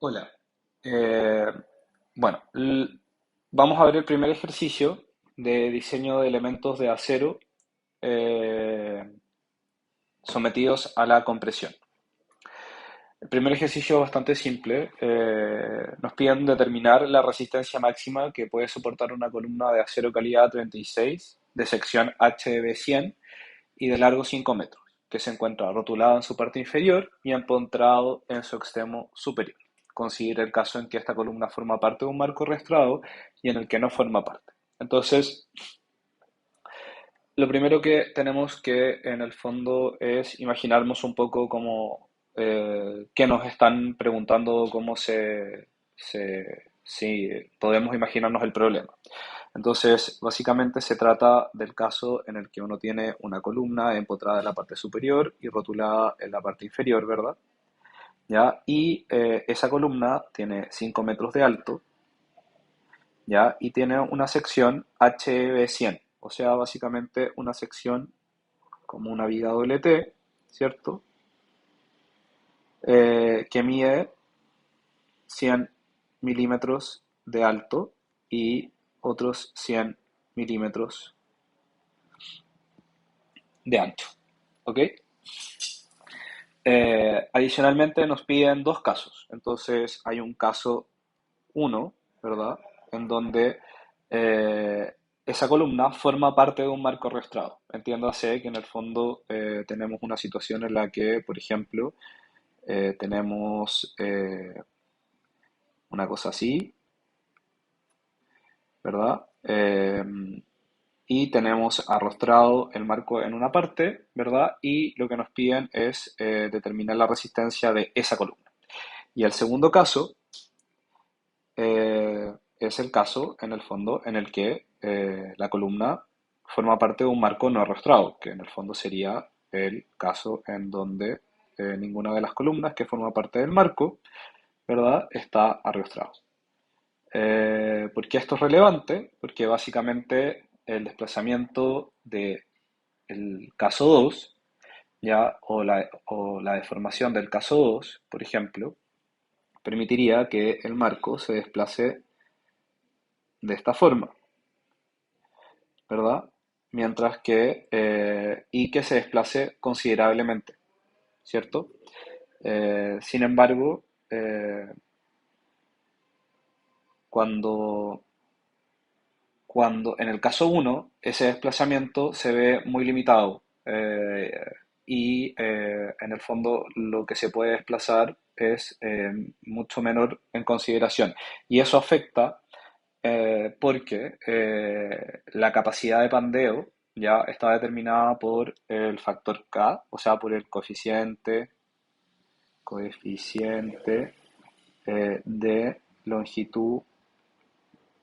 Hola. Eh, bueno, vamos a ver el primer ejercicio de diseño de elementos de acero eh, sometidos a la compresión. El primer ejercicio es bastante simple. Nos piden determinar la resistencia máxima que puede soportar una columna de acero calidad 36 de sección HB100 y de largo 5 metros, que se encuentra rotulado en su parte inferior y empotrado en su extremo superior. Considera el caso en que esta columna forma parte de un marco arrastrado y en el que no forma parte. Entonces, lo primero que tenemos que en el fondo es imaginarnos un poco cómo, qué nos están preguntando, si podemos imaginarnos el problema. Entonces, básicamente se trata del caso en el que uno tiene una columna empotrada en la parte superior y rotulada en la parte inferior, ¿verdad? ¿Ya? Y esa columna tiene 5 metros de alto, ¿ya? Y tiene una sección HB100, o sea, básicamente una sección como una viga doble T, ¿cierto? Que mide 100 milímetros de alto y otros 100 milímetros de ancho. ¿Ok? Adicionalmente nos piden dos casos. Entonces hay un caso uno, ¿verdad? En donde eh, esa columna forma parte de un marco arrastrado. Entiéndase que en el fondo tenemos una situación en la que, por ejemplo, tenemos una cosa así, ¿verdad? Y tenemos arrostrado el marco en una parte, ¿verdad? Y lo que nos piden es determinar la resistencia de esa columna. Y el segundo caso es el caso, en el fondo, en el que la columna forma parte de un marco no arrostrado, que en el fondo sería el caso en donde ninguna de las columnas que forma parte del marco, ¿verdad?, está arrostrado. ¿Por qué esto es relevante? Porque básicamente el desplazamiento del caso 2, ya, o la deformación del caso 2, por ejemplo, permitiría que el marco se desplace de esta forma, ¿verdad? Mientras que, y que se desplace considerablemente, ¿cierto? Sin embargo, cuando, cuando en el caso uno ese desplazamiento se ve muy limitado y en el fondo lo que se puede desplazar es mucho menor en consideración. Y eso afecta porque la capacidad de pandeo ya está determinada por el factor K, o sea, por el coeficiente de longitud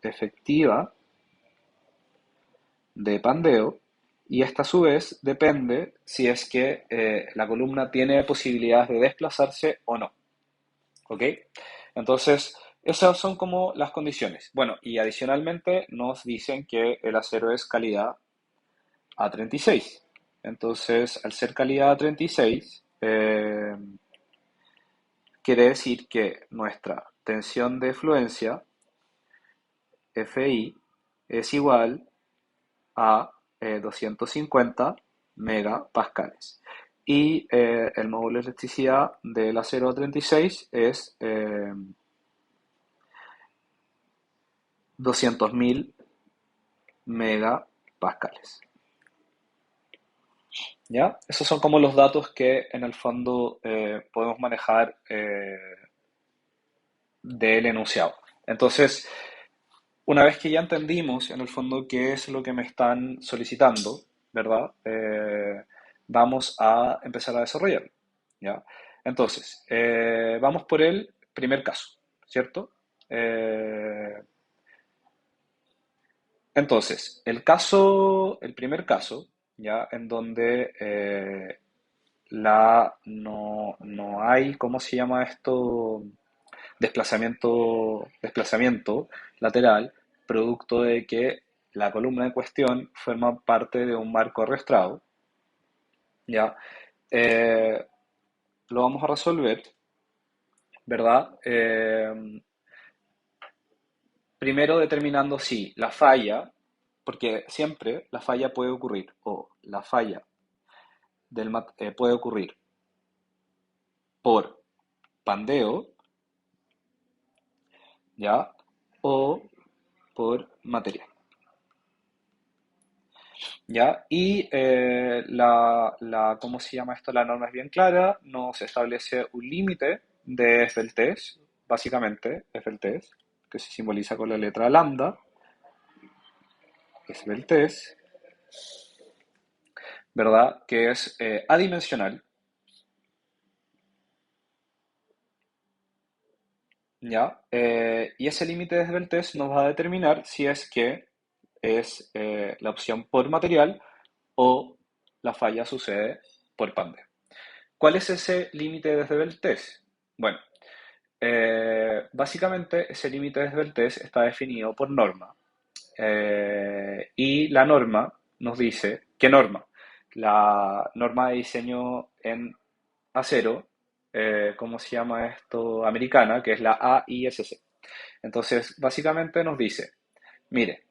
efectiva de pandeo, y esta a su vez depende si es que la columna tiene posibilidades de desplazarse o no. ¿Ok? Entonces, esas son como las condiciones. Bueno, y adicionalmente nos dicen que el acero es calidad A36. Entonces, al ser calidad A36, quiere decir que nuestra tensión de fluencia, Fi, es igual a 250 megapascales. Y el módulo de electricidad del acero A36 es 200.000 megapascales. ¿Ya? Esos son como los datos que en el fondo podemos manejar del enunciado. Entonces, una vez que ya entendimos en el fondo qué es lo que me están solicitando, ¿verdad? Vamos a empezar a desarrollarlo, ¿ya? Entonces, vamos por el primer caso, ¿cierto? Eh, entonces, el primer caso, ¿ya? En donde no hay, ¿cómo se llama esto? Desplazamiento lateral, producto de que la columna en cuestión forma parte de un marco arrastrado, ¿ya? Eh, lo vamos a resolver ¿verdad? Primero determinando si la falla, porque siempre la falla puede ocurrir, o la falla puede ocurrir por pandeo, ¿ya? O por material, ¿ya? Y ¿cómo se llama esto? La norma es bien clara, nos establece un límite de Esbeltest, básicamente, Esbeltest, que se simboliza con la letra lambda, Esbeltest, ¿verdad? Que es adimensional, ¿ya? Y ese límite de Esbeltest nos va a determinar si es que es la opción por material o la falla sucede por pandeo. ¿Cuál es ese límite de Esbeltest? Bueno, básicamente ese límite de Esbeltest está definido por norma. Y la norma nos dice, ¿qué norma? La norma de diseño en acero, ¿cómo se llama esto? Americana, que es la AISC. Entonces, básicamente nos dice, mire,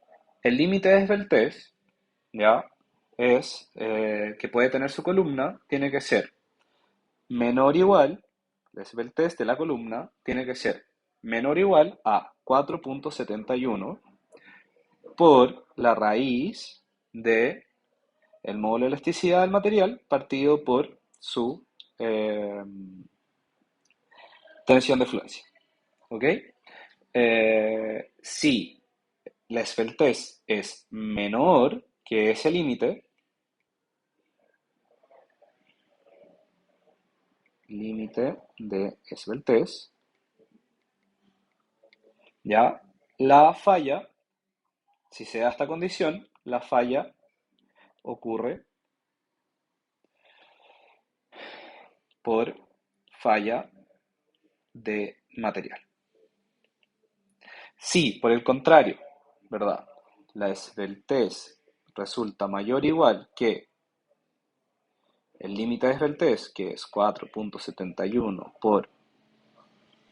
el límite de Esbeltest, ¿ya? Es que puede tener su columna, tiene que ser menor o igual, el test de la columna tiene que ser menor o igual a 4,71 por la raíz de el módulo de elasticidad del material partido por su eh, tensión de fluencia. ¿Ok? Si la esbeltez es menor que ese límite, límite de esbeltez, ya la falla, si se da esta condición, la falla ocurre por falla de material. Si, por el contrario, ¿verdad? La esbeltez resulta mayor o igual que el límite de esbeltez, que es 4,71 por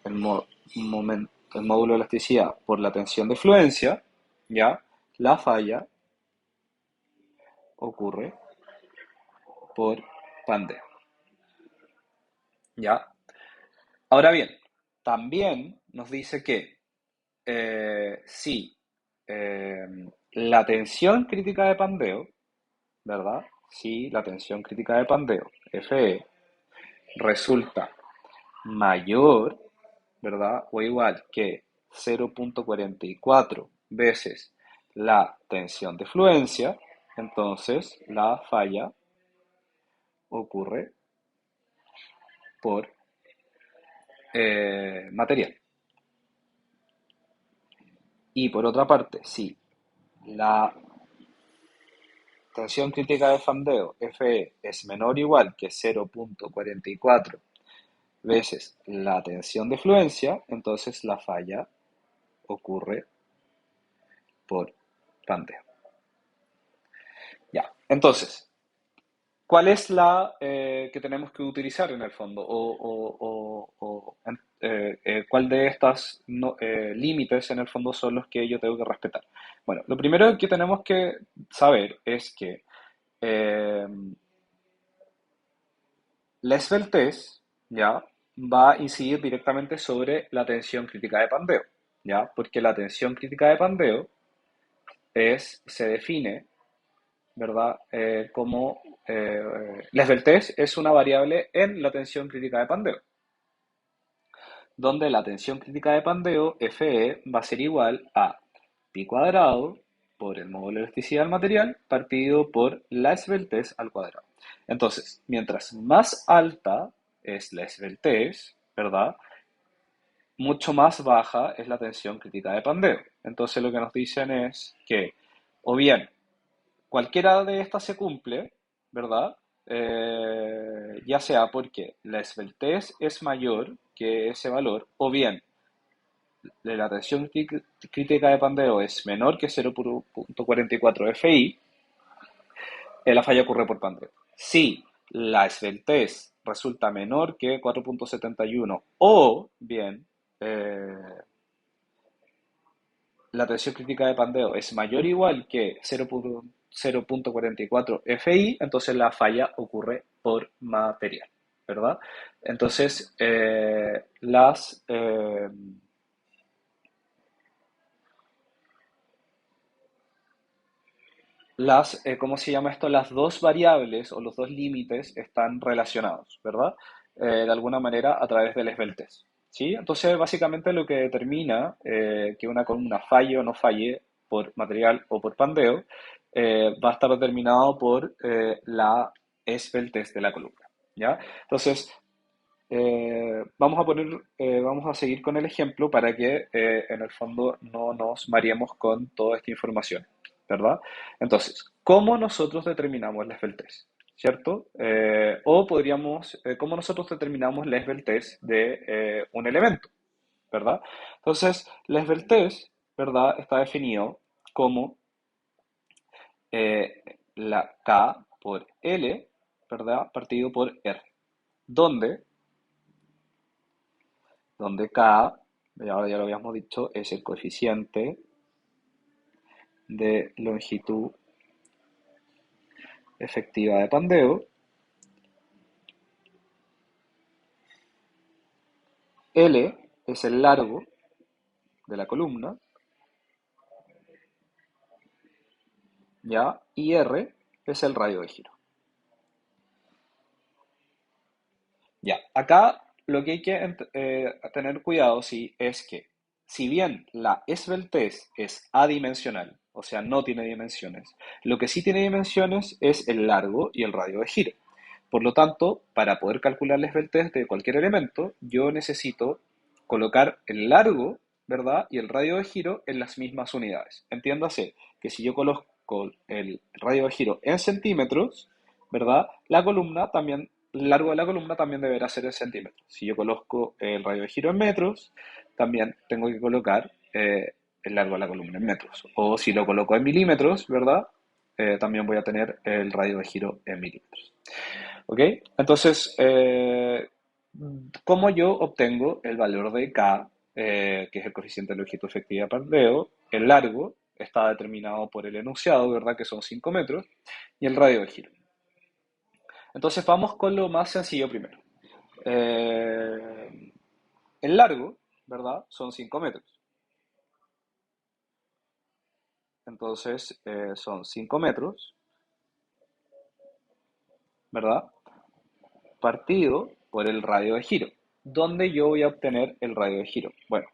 el, el módulo de elasticidad por la tensión de fluencia, ¿ya? La falla ocurre por pandeo, ¿ya? Ahora bien, también nos dice que si eh, la tensión crítica de pandeo, ¿verdad? Si la tensión crítica de pandeo, Fe, resulta mayor, ¿verdad? O igual que 0,44 veces la tensión de fluencia, entonces la falla ocurre por material. Y por otra parte, si la tensión crítica de fandeo, Fe, es menor o igual que 0,44 veces la tensión de fluencia, entonces la falla ocurre por fandeo. Ya, entonces, ¿cuál es la que tenemos que utilizar en el fondo? ¿Cuál de estas límites en el fondo son los que yo tengo que respetar? Bueno, lo primero que tenemos que saber es que eh, la esbeltez, ¿ya? Va a incidir directamente sobre la tensión crítica de pandeo, ¿ya? Porque la tensión crítica de pandeo se define, ¿verdad? La esbeltez es una variable en la tensión crítica de pandeo, donde la tensión crítica de pandeo, Fe, va a ser igual a pi cuadrado por el módulo de elasticidad del material partido por la esbeltez al cuadrado. Entonces, mientras más alta es la esbeltez, ¿verdad? Mucho más baja es la tensión crítica de pandeo. Entonces, lo que nos dicen es que, o bien, cualquiera de estas se cumple, ¿verdad? Ya sea porque la esbeltez es mayor que ese valor, o bien la tensión crítica de pandeo es menor que 0,44 FI, la falla ocurre por pandeo. Si la esbeltez resulta menor que 4,71 o bien la tensión crítica de pandeo es mayor o igual que 0,44 FI, entonces la falla ocurre por material, ¿verdad? Entonces, ¿cómo se llama esto? Las dos variables o los dos límites están relacionados, ¿verdad? De alguna manera a través del esbeltez, ¿sí? Entonces, básicamente lo que determina que una columna falle o no falle por material o por pandeo va a estar determinado por la esbeltez de la columna, ¿ya? Entonces, vamos a seguir con el ejemplo para que en el fondo no nos mareemos con toda esta información, ¿verdad? Entonces, ¿cómo nosotros determinamos la esbeltez? ¿Cierto? ¿Cómo nosotros determinamos la esbeltez de un elemento? ¿Verdad? Entonces, la esbeltez, ¿verdad? Está definido como la K por L, ¿verdad? Partido por R, donde K, ya lo habíamos dicho, es el coeficiente de longitud efectiva de pandeo, L es el largo de la columna, ¿ya? Y R es el radio de giro. Ya, acá lo que hay que tener cuidado, sí, es que si bien la esbeltez es adimensional, o sea, no tiene dimensiones, lo que sí tiene dimensiones es el largo y el radio de giro. Por lo tanto, para poder calcular la esbeltez de cualquier elemento, yo necesito colocar el largo, ¿verdad? Y el radio de giro en las mismas unidades. Entiéndase que si yo coloco el radio de giro en centímetros, ¿verdad? El largo de la columna también deberá ser en centímetros. Si yo coloco el radio de giro en metros, también tengo que colocar el largo de la columna en metros. O si lo coloco en milímetros, ¿verdad? También voy a tener el radio de giro en milímetros. ¿Ok? Entonces, ¿cómo yo obtengo el valor de K, que es el coeficiente de longitud efectiva de pandeo? El largo está determinado por el enunciado, ¿verdad? Que son 5 metros, y el radio de giro. Entonces vamos con lo más sencillo primero. Eh, el largo, ¿verdad? Son 5 metros. Entonces son 5 metros, ¿verdad? Partido por el radio de giro. ¿Dónde yo voy a obtener el radio de giro? Bueno,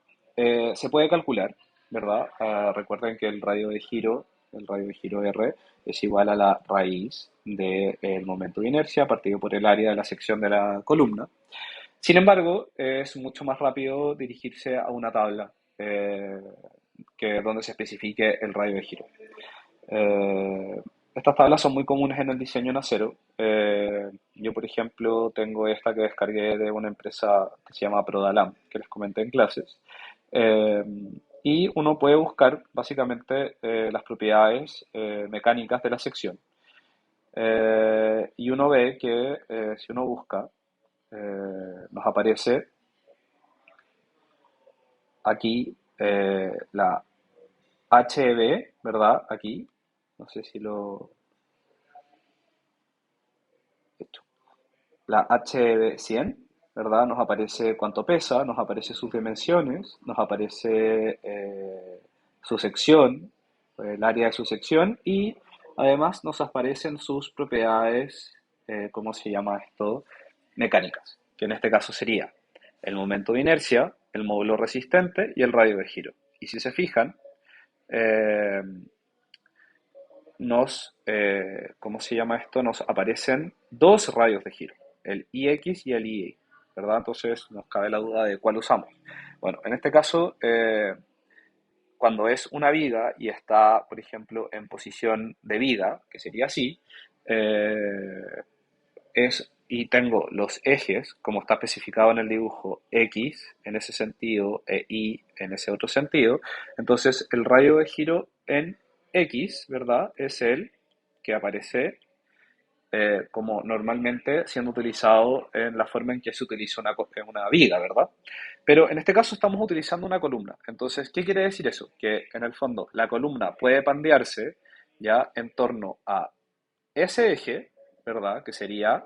se puede calcular, ¿verdad? Recuerden que el radio de giro R, es igual a la raíz del momento de inercia partido por el área de la sección de la columna. Sin embargo, es mucho más rápido dirigirse a una tabla que donde se especifique el radio de giro. Eh, Estas tablas son muy comunes en el diseño en acero. Yo, por ejemplo, tengo esta que descargué de una empresa que se llama Prodalam, que les comenté en clases. Eh, y uno puede buscar básicamente las propiedades mecánicas de la sección. Y uno ve que si uno busca, nos aparece aquí la HB, ¿verdad? Aquí, no sé si lo he hecho. La HB100, ¿verdad? Nos aparece cuánto pesa, nos aparece sus dimensiones, nos aparece su sección, el área de su sección y además nos aparecen sus propiedades, ¿cómo se llama esto? Mecánicas, que en este caso sería el momento de inercia, el módulo resistente y el radio de giro. Y si se fijan, eh, ¿cómo se llama esto? Nos aparecen dos radios de giro, el IX y el Y, ¿verdad? Entonces nos cabe la duda de cuál usamos. Bueno, en este caso, cuando es una viga y está, por ejemplo, en posición de viga, que sería así, eh, y tengo los ejes, como está especificado en el dibujo, X en ese sentido e Y en ese otro sentido, entonces el radio de giro en X, ¿verdad? Es el que aparece como normalmente siendo utilizado en la forma en que se utiliza en una viga, ¿verdad? Pero en este caso estamos utilizando una columna. Entonces, ¿qué quiere decir eso? Que en el fondo la columna puede pandearse ya en torno a ese eje, ¿verdad? Que sería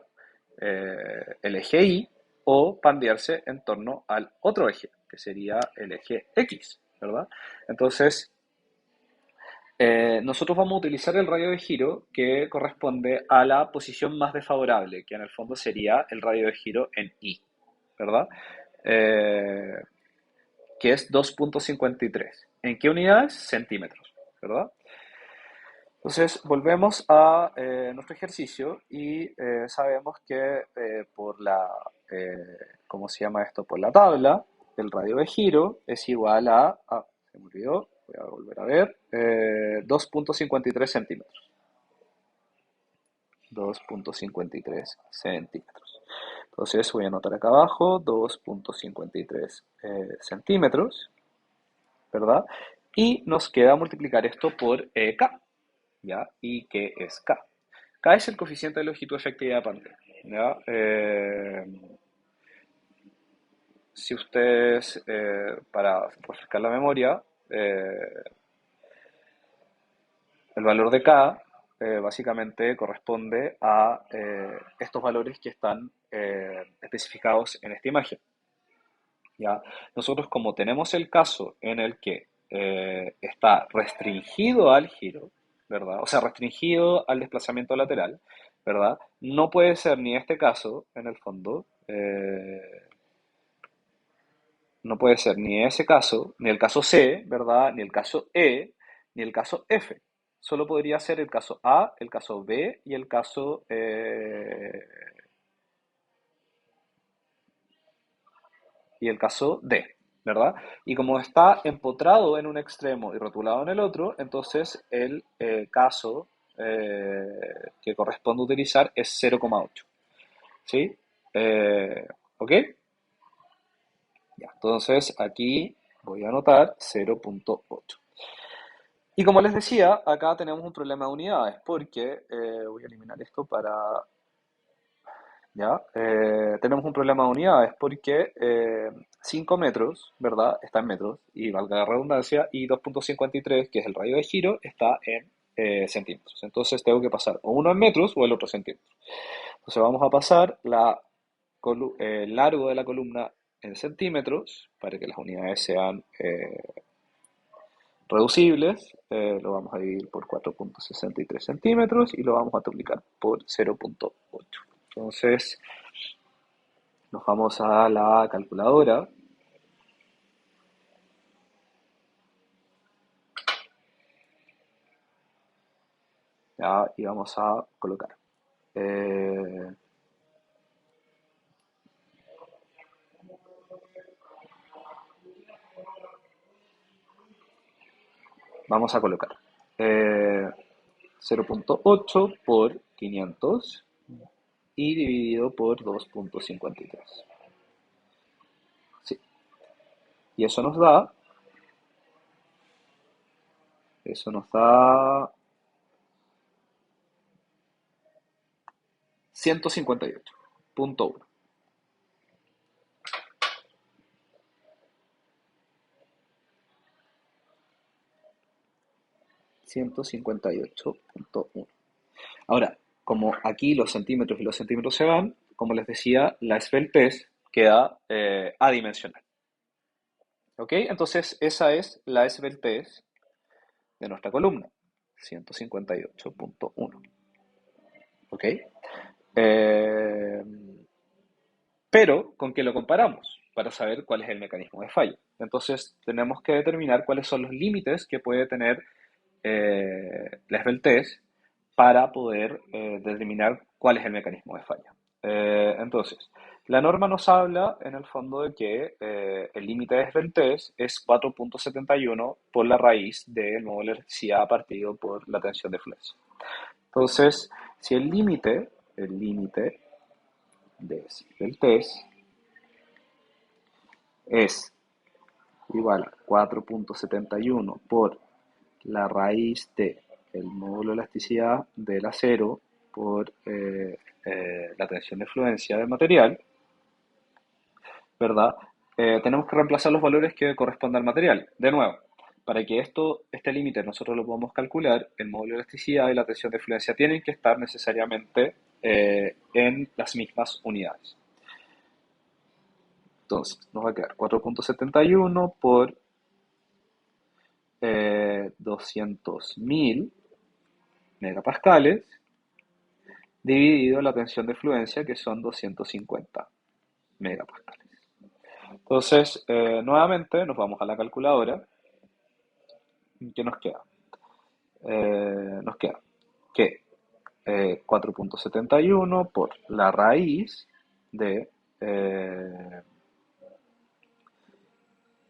el eje Y, o pandearse en torno al otro eje, que sería el eje X, ¿verdad? Entonces, nosotros vamos a utilizar el radio de giro que corresponde a la posición más desfavorable, que en el fondo sería el radio de giro en Y, ¿verdad? Eh, que es 2,53. ¿En qué unidades? Centímetros, ¿verdad? Entonces, volvemos a nuestro ejercicio y sabemos que por ¿cómo se llama esto? Por la tabla, el radio de giro es igual se me olvidó, voy a volver a ver, 2,53 centímetros. 2,53 centímetros. Entonces voy a anotar acá abajo 2,53 centímetros, ¿verdad? Y nos queda multiplicar esto por K. ¿Ya? ¿Y qué es K? K es el coeficiente de longitud efectiva de pantalla, ¿ya? Si ustedes, para refrescar la memoria, el valor de K básicamente corresponde a estos valores que están especificados en esta imagen, ¿ya? Nosotros, como tenemos el caso en el que está restringido al giro, ¿verdad? O sea, restringido al desplazamiento lateral, ¿verdad? No puede ser ni este caso, en el fondo, no puede ser ni ese caso, ni el caso C, ¿verdad? Ni el caso E, ni el caso F. Solo podría ser el caso A, el caso B y el caso D, ¿verdad? Y como está empotrado en un extremo y rotulado en el otro, entonces el caso que corresponde utilizar es 0,8. ¿Sí? ¿Ok? Ya, entonces aquí voy a anotar 0,8. Y como les decía, acá tenemos un problema de unidades, porque voy a eliminar esto para ¿ya? Tenemos un problema de unidades porque 5 metros, ¿verdad? Está en metros, y valga la redundancia, y 2,53, que es el radio de giro, está en centímetros. Entonces tengo que pasar o uno en metros o el otro en centímetros. Entonces vamos a pasar el largo de la columna en centímetros para que las unidades sean reducibles. Lo vamos a dividir por 4,63 centímetros y lo vamos a multiplicar por 0,8. Entonces, nos vamos a la calculadora, ¿ya? Y vamos a colocar. eh, Vamos a colocar 0,8 por 500 y dividido por 2,53. Sí. Y eso nos da 158,1. 158,1. Ahora, como aquí los centímetros y los centímetros se van, como les decía, la esbeltez queda adimensional. ¿Ok? Entonces, esa es la esbeltez de nuestra columna, 158,1. ¿Ok? Eh, pero, ¿con qué lo comparamos? Para saber cuál es el mecanismo de falla. Entonces, tenemos que determinar cuáles son los límites que puede tener la esbeltez para poder determinar cuál es el mecanismo de falla. Entonces, la norma nos habla en el fondo de que el límite de esbeltez es 4,71 por la raíz del módulo de electricidad partido por la tensión de flexión. Entonces, si el límite de esbeltez es igual a 4,71 por la raíz de el módulo de elasticidad del acero por la tensión de fluencia del material, ¿verdad? Tenemos que reemplazar los valores que corresponden al material. De nuevo, para que este límite nosotros lo podamos calcular, el módulo de elasticidad y la tensión de fluencia tienen que estar necesariamente en las mismas unidades. Entonces, nos va a quedar 4.71 por 200.000 megapascales dividido la tensión de fluencia, que son 250 megapascales. Entonces, nuevamente nos vamos a la calculadora. ¿Qué nos queda? Nos queda que 4.71 por la raíz de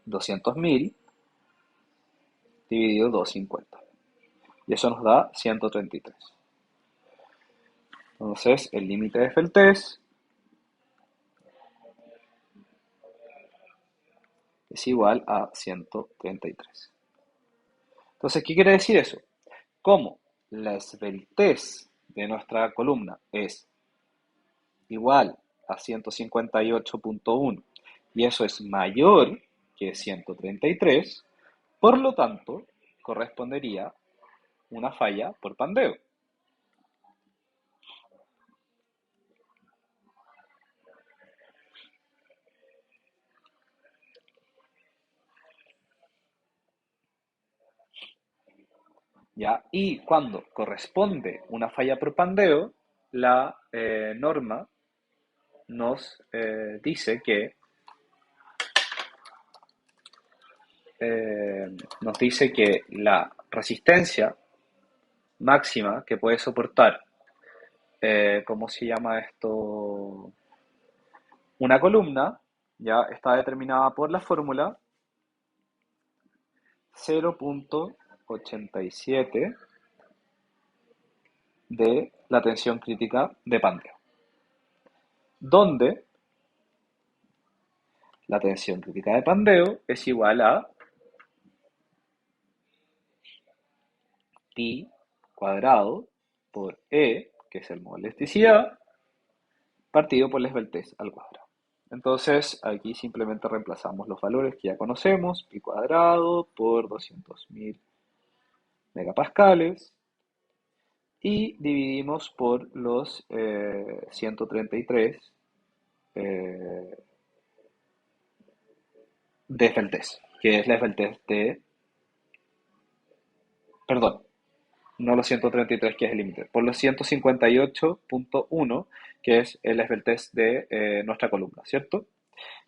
200.000 dividido 250. Y eso nos da 133. Entonces, el límite de Feltes es igual a 133. Entonces, ¿qué quiere decir eso? Como la esbeltez de nuestra columna es igual a 158.1 y eso es mayor que 133, por lo tanto, correspondería una falla por pandeo. ¿Ya? Y cuando corresponde una falla por pandeo, la norma dice que nos dice que la resistencia máxima que puede soportar, ¿cómo se llama esto? Una columna, ya está determinada por la fórmula 0.87 de la tensión crítica de Pandeo, donde la tensión crítica de Pandeo es igual a pi cuadrado por E, que es el módulo de elasticidad, partido por la esbeltez al cuadrado. Entonces, aquí simplemente reemplazamos los valores que ya conocemos, pi cuadrado por 200.000 megapascales, y dividimos por los 133 de esbeltez, que es la esbeltez de, perdón, no los 133 que es el límite, por los 158.1 que es el esbeltez de nuestra columna, ¿cierto?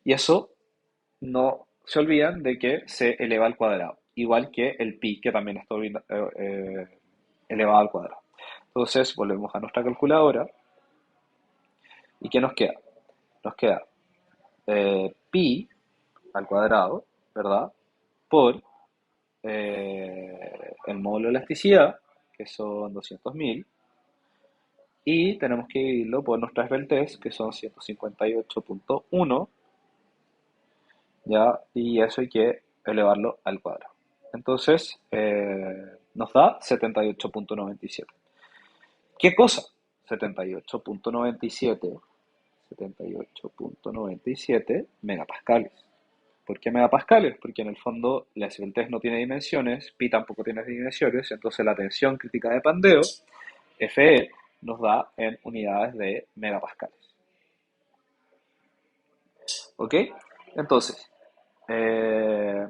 Y eso no se olvidan de que se eleva al cuadrado, igual que el pi que también está elevado al cuadrado. Entonces volvemos a nuestra calculadora y ¿qué nos queda? Nos queda pi al cuadrado, ¿verdad? Por el módulo de elasticidad, que son 200.000, y tenemos que dividirlo por nuestras esbeltez, que son 158.1, ¿ya? Y eso hay que elevarlo al cuadrado. Entonces, nos da 78.97. ¿Qué cosa? 78.97, 78.97 megapascales. ¿Por qué megapascales? Porque en el fondo la esbeltez no tiene dimensiones, pi tampoco tiene dimensiones, entonces la tensión crítica de Pandeo, Fe, nos da en unidades de megapascales. ¿Ok? Entonces, eh,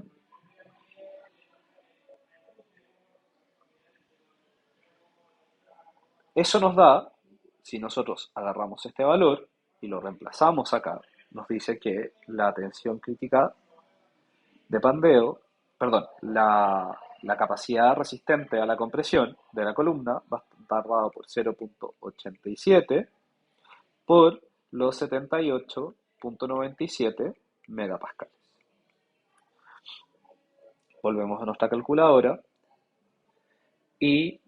eso nos da, si nosotros agarramos este valor y lo reemplazamos acá, nos dice que la tensión crítica de Pandeo, perdón, la capacidad resistente a la compresión de la columna va a estar dada por 0.87 por los 78.97 megapascales. Volvemos a nuestra calculadora y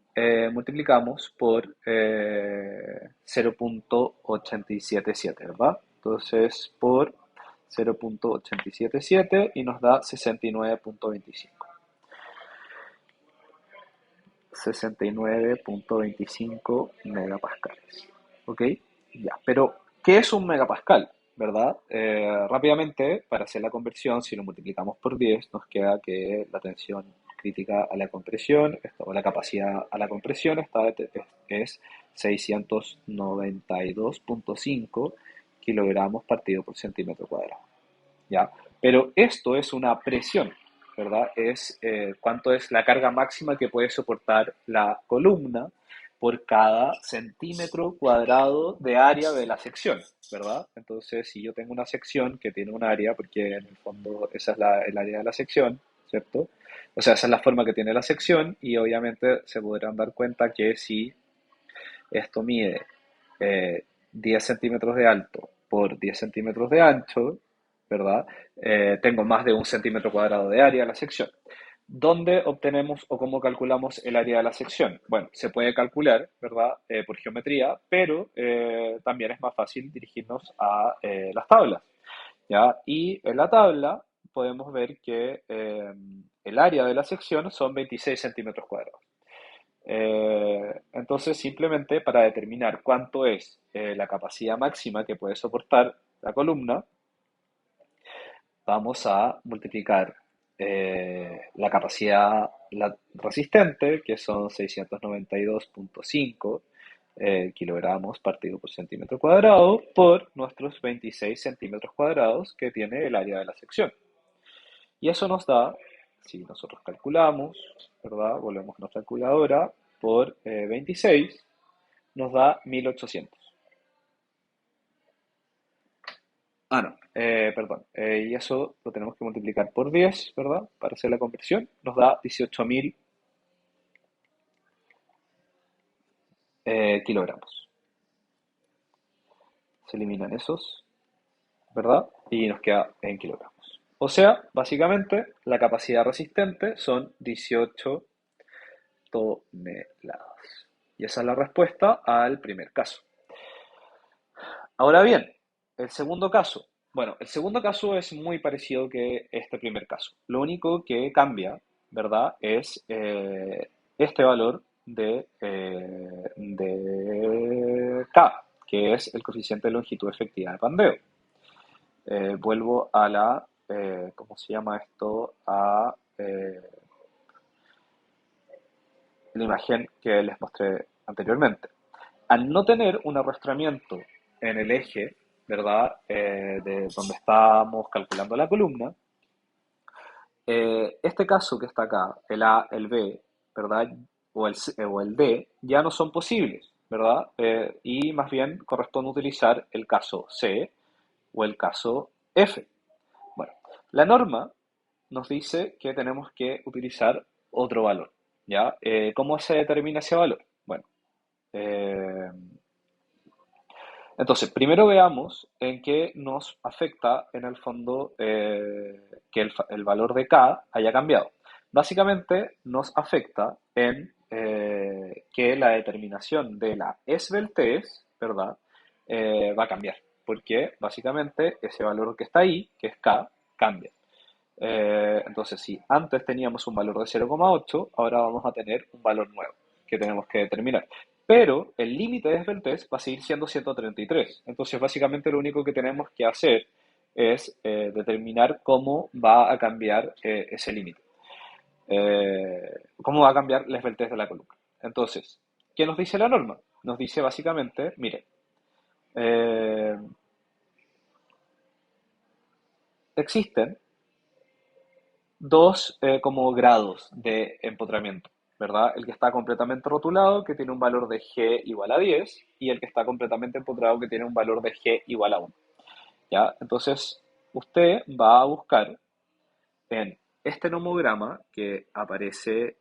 multiplicamos por 0.877, ¿verdad? Entonces, por 0.877 y nos da 69.25. 69.25 megapascales. ¿Ok? Ya, pero ¿qué es un megapascal? ¿Verdad? Rápidamente, para hacer la conversión, si lo multiplicamos por 10, nos queda que la tensión crítica a la compresión, o la capacidad a la compresión, es 692.5 kilogramos partido por centímetro cuadrado. ¿Ya? Pero esto es una presión, ¿verdad? Es cuánto es la carga máxima que puede soportar la columna por cada centímetro cuadrado de área de la sección, ¿verdad? Entonces, si yo tengo una sección que tiene un área, porque en el fondo esa es el área de la sección, ¿cierto? O sea, esa es la forma que tiene la sección y obviamente se podrán dar cuenta que si esto mide 10 centímetros de alto por 10 centímetros de ancho, ¿verdad? Tengo más de un centímetro cuadrado de área de la sección. ¿Dónde obtenemos o cómo calculamos el área de la sección? Bueno, se puede calcular, ¿verdad? Por geometría, pero también es más fácil dirigirnos a las tablas, ¿ya? Y en la tabla podemos ver que el área de la sección son 26 centímetros cuadrados. Entonces, simplemente para determinar cuánto es la capacidad máxima que puede soportar la columna, vamos a multiplicar la capacidad resistente, que son 692.5 kilogramos partido por centímetro cuadrado, por nuestros 26 centímetros cuadrados que tiene el área de la sección. Y eso nos da, si nosotros calculamos, ¿verdad? Volvemos a nuestra calculadora, por 26, nos da 1800. Ah, no, perdón. Y eso lo tenemos que multiplicar por 10, ¿verdad? Para hacer la conversión. Nos da 18.000 kilogramos. Se eliminan esos, ¿verdad? Y nos queda en kilogramos. O sea, básicamente, la capacidad resistente son 18 toneladas. Y esa es la respuesta al primer caso. Ahora bien, el segundo caso. Bueno, el segundo caso es muy parecido que este primer caso. Lo único que cambia, ¿verdad? Es este valor de K, que es el coeficiente de longitud efectiva de pandeo. Vuelvo a ¿cómo se llama esto? A la imagen que les mostré anteriormente. Al no tener un arrastramiento en el eje, ¿verdad? De donde estábamos calculando la columna, este caso que está acá, el A, el B, ¿verdad? O el D, ya no son posibles, ¿verdad? Y más bien corresponde utilizar el caso C o el caso F. Bueno, la norma nos dice que tenemos que utilizar otro valor, ¿ya? ¿Cómo se determina ese valor? Bueno, eh, entonces, primero veamos en qué nos afecta en el fondo que el valor de K haya cambiado. Básicamente nos afecta en que la determinación de la esbeltez, ¿verdad? Va a cambiar, porque básicamente ese valor que está ahí, que es K, cambia. Entonces, si antes teníamos un valor de 0,8, ahora vamos a tener un valor nuevo que tenemos que determinar. Pero el límite de esbeltez va a seguir siendo 133. Entonces, básicamente lo único que tenemos que hacer es determinar cómo va a cambiar ese límite. Cómo va a cambiar la esbeltez de la columna. Entonces, ¿qué nos dice la norma? Nos dice básicamente, mire, eh, existen dos como grados de empotramiento, ¿verdad? El que está completamente rotulado, que tiene un valor de G igual a 10, y el que está completamente empotrado, que tiene un valor de G igual a 1, ¿ya? Entonces, usted va a buscar en este nomograma que aparece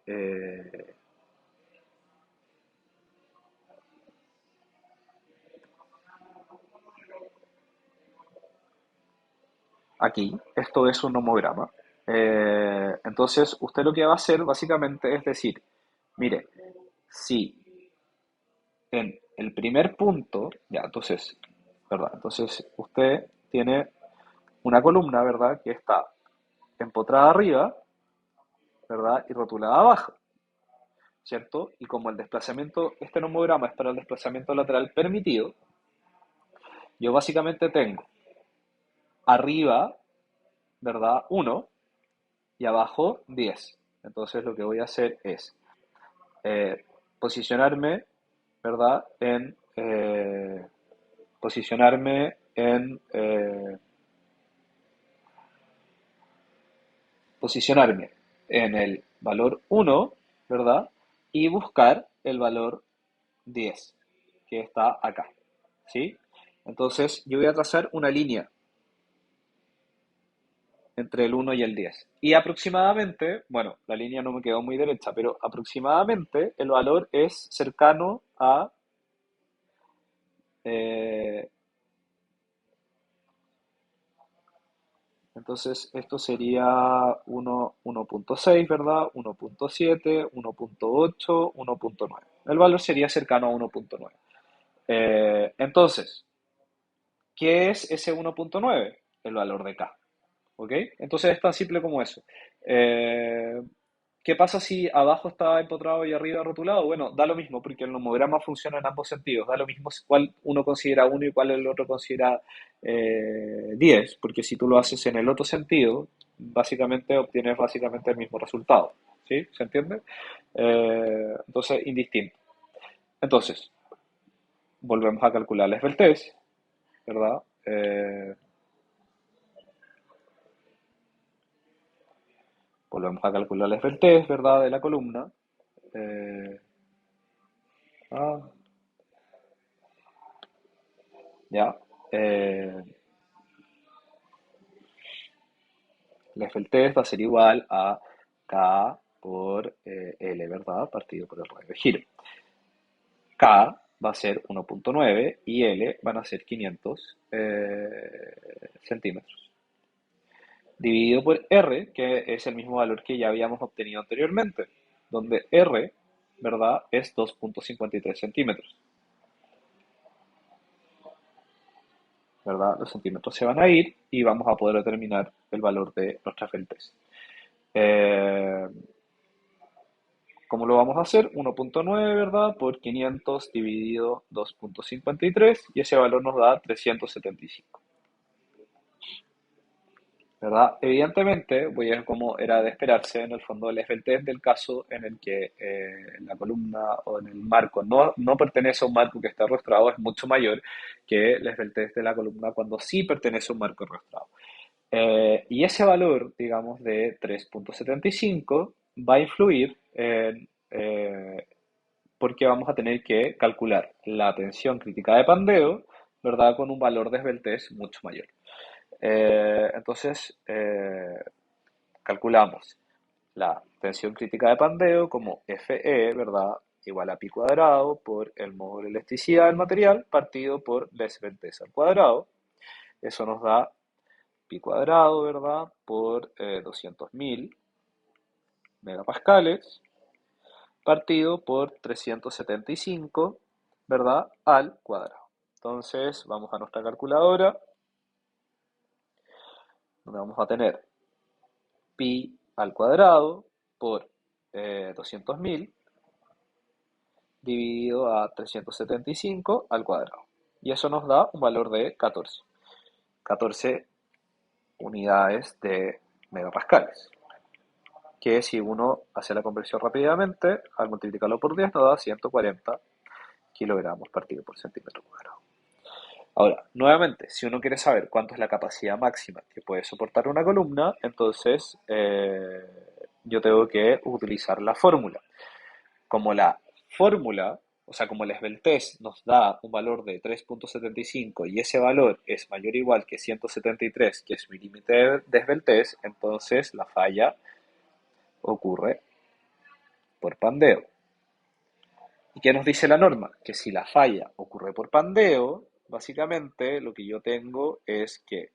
aquí, esto es un nomograma. Entonces, usted lo que va a hacer básicamente es decir, mire, si en el primer punto, ya, entonces, ¿verdad? Entonces usted tiene una columna, ¿verdad? Que está empotrada arriba, ¿verdad? Y rotulada abajo. ¿cierto? Y como el desplazamiento, este nomograma es para el desplazamiento lateral permitido, yo básicamente tengo arriba, ¿verdad? 1 y abajo 10. Entonces lo que voy a hacer es eh, posicionarme, ¿verdad? Posicionarme en, posicionarme en el valor 1, ¿verdad? Y buscar el valor 10, que está acá, ¿sí? Entonces yo voy a trazar una línea entre el 1 y el 10. Y aproximadamente, bueno, la línea no me quedó muy derecha, pero aproximadamente el valor es cercano a, eh, entonces esto sería 1.6, ¿verdad? 1.7, 1.8, 1.9. El valor sería cercano a 1.9. Entonces, ¿qué es ese 1.9? El valor de K. ¿Ok? Entonces es tan simple como eso. Eh, ¿Qué pasa si abajo está empotrado y arriba rotulado? Bueno, da lo mismo, porque el nomograma funciona en ambos sentidos. Da lo mismo cuál uno considera 1 y cuál el otro considera 10, porque si tú lo haces en el otro sentido, básicamente obtienes básicamente el mismo resultado. ¿Sí? ¿Se entiende? Entonces, indistinto. Entonces, volvemos a calcular el test, ¿verdad? Volvemos a calcular el test, ¿verdad? De la columna. Eh, ah, ya. Eh, el test va a ser igual a K por L, ¿verdad? Partido por el radio de giro. K va a ser 1.9 y L van a ser 500 centímetros. Dividido por R, que es el mismo valor que ya habíamos obtenido anteriormente, donde R, ¿verdad? Es 2.53 centímetros. ¿Verdad? Los centímetros se van a ir y vamos a poder determinar el valor de nuestra test. Eh, ¿Cómo lo vamos a hacer? 1.9, ¿verdad? Por 500 dividido 2.53 y ese valor nos da 375. ¿Verdad? Evidentemente, voy a como era de esperarse, en el fondo el FLT del caso en el que la columna o en el marco no pertenece a un marco que está arrastrado es mucho mayor que el FLT de la columna cuando sí pertenece a un marco arrastrado. Y ese valor, digamos, de 3.75 va a influir en, porque vamos a tener que calcular la tensión crítica de pandeo, ¿verdad? Con un valor de esbeltez mucho mayor. Entonces, calculamos la tensión crítica de pandeo como Fe, ¿verdad? Igual a pi cuadrado por el módulo de elasticidad del material partido por la esbeltez al cuadrado. Eso nos da pi cuadrado, ¿verdad? Por 200.000 megapascales partido por 375, ¿verdad? Al cuadrado. Entonces, vamos a nuestra calculadora, donde vamos a tener pi al cuadrado por 200.000 dividido a 375 al cuadrado. Y eso nos da un valor de 14. 14 unidades de megapascales. Que si uno hace la conversión rápidamente, al multiplicarlo por 10 nos da 140 kilogramos partido por centímetro cuadrado. Ahora, nuevamente, si uno quiere saber cuánto es la capacidad máxima que puede soportar una columna, entonces yo tengo que utilizar la fórmula. Como la fórmula, o sea, como la esbeltez nos da un valor de 3.75 y ese valor es mayor o igual que 173, que es mi límite de esbeltez, entonces la falla ocurre por pandeo. ¿Y qué nos dice la norma? Que si la falla ocurre por pandeo, básicamente lo que yo tengo es que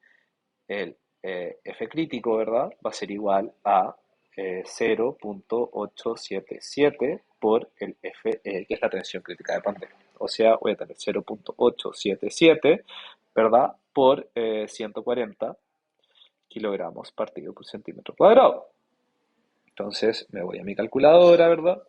el F crítico, ¿verdad? Va a ser igual a 0.877 por el F, que es la tensión crítica de pandeo. O sea, voy a tener 0.877, ¿verdad? Por 140 kilogramos partido por centímetro cuadrado. Entonces me voy a mi calculadora, ¿verdad?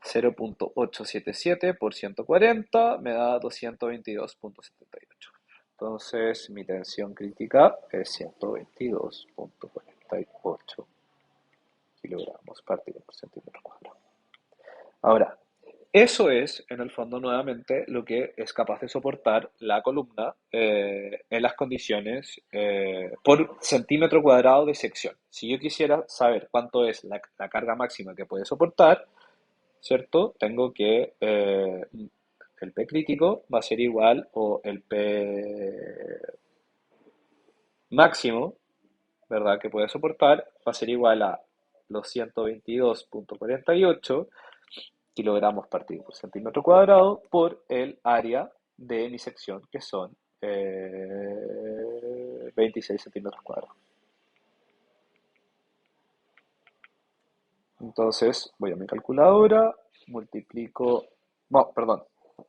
0.877 por 140 me da 222.78. Entonces mi tensión crítica es 122.48 kilogramos partido por centímetro cuadrado. Ahora, eso es, en el fondo, nuevamente, lo que es capaz de soportar la columna en las condiciones por centímetro cuadrado de sección. Si yo quisiera saber cuánto es la carga máxima que puede soportar, ¿cierto? Tengo que el P crítico va a ser igual o el P máximo, ¿verdad? Que puede soportar va a ser igual a los 122.48 kilogramos partido por centímetro cuadrado por el área de mi sección, que son 26 centímetros cuadrados. Entonces voy a mi calculadora, multiplico, no, perdón,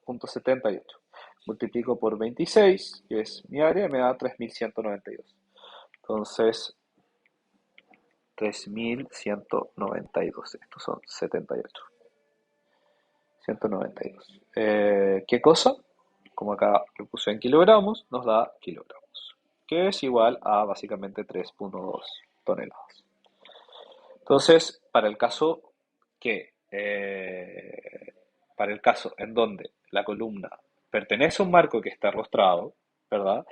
0.78. Multiplico por 26, que es mi área, me da 3.192. Entonces, 3.192, estos son 78. 192. ¿Qué cosa? Como acá lo puse en kilogramos, nos da kilogramos, que es igual a básicamente 3.2 toneladas. Entonces, para el caso en donde la columna pertenece a un marco que está arrostrado, ¿verdad?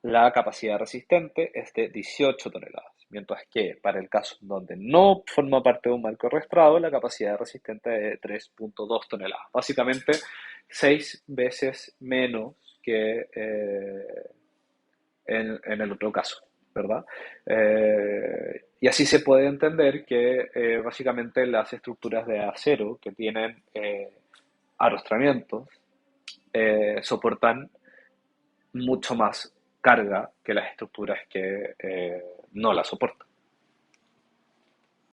La capacidad resistente es de 18 toneladas, mientras que para el caso en donde no forma parte de un marco arrastrado, la capacidad resistente es de 3.2 toneladas. Básicamente, 6 veces menos que en el otro caso, ¿verdad? Y así se puede entender que básicamente las estructuras de acero que tienen arrostramientos soportan mucho más carga que las estructuras que no la soportan.